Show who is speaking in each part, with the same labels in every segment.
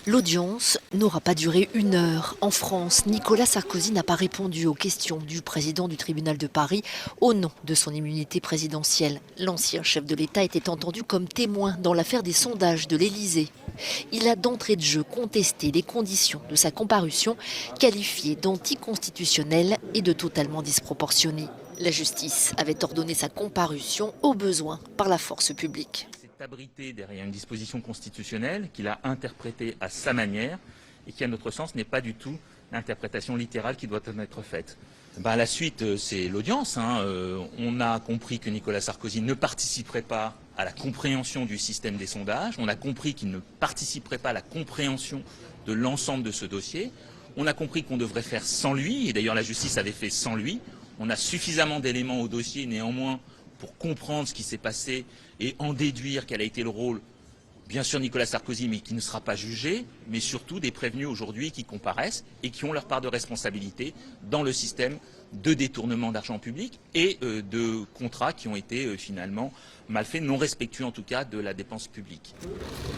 Speaker 1: L'audience n'aura pas duré 1 heure. En France, Nicolas Sarkozy n'a pas répondu aux questions du président du tribunal de Paris au nom de son immunité présidentielle. L'ancien chef de l'État était entendu comme témoin dans l'affaire des sondages de l'Élysée. Il a d'entrée de jeu contesté les conditions de sa comparution, qualifiées d'anticonstitutionnelles et de totalement disproportionnées. La justice avait ordonné sa comparution au besoin par la force publique.
Speaker 2: S'est abrité derrière une disposition constitutionnelle qu'il a interprétée à sa manière et qui, à notre sens, n'est pas du tout l'interprétation littérale qui doit en être faite. La suite, c'est l'audience. On a compris que Nicolas Sarkozy ne participerait pas à la compréhension du système des sondages. On a compris qu'il ne participerait pas à la compréhension de l'ensemble de ce dossier. On a compris qu'on devrait faire sans lui, et d'ailleurs la justice avait fait sans lui. On a suffisamment d'éléments au dossier, néanmoins, pour comprendre ce qui s'est passé et en déduire quel a été le rôle, bien sûr Nicolas Sarkozy, mais qui ne sera pas jugé, mais surtout des prévenus aujourd'hui qui comparaissent et qui ont leur part de responsabilité dans le système de détournement d'argent public et de contrats qui ont été finalement mal faits, non respectueux en tout cas de la dépense publique.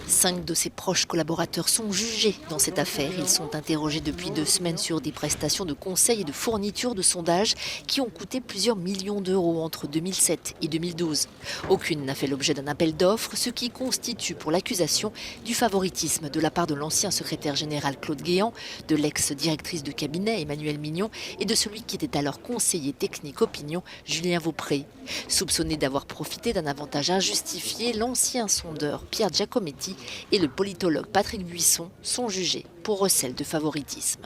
Speaker 1: 5 de ses proches collaborateurs sont jugés dans cette affaire. Ils sont interrogés depuis 2 semaines sur des prestations de conseil et de fourniture de sondages qui ont coûté plusieurs millions d'euros entre 2007 et 2012. Aucune n'a fait l'objet d'un appel d'offres, ce qui constitue pour l'accusation du favoritisme de la part de l'ancien secrétaire général Claude Guéant, de l'ex-directrice de cabinet Emmanuelle Mignon et de celui qui était alors conseiller technique opinion Julien Vaupré. Soupçonné d'avoir profité d'un avantage injustifié, l'ancien sondeur Pierre Giacometti et le politologue Patrick Buisson sont jugés pour recel de favoritisme.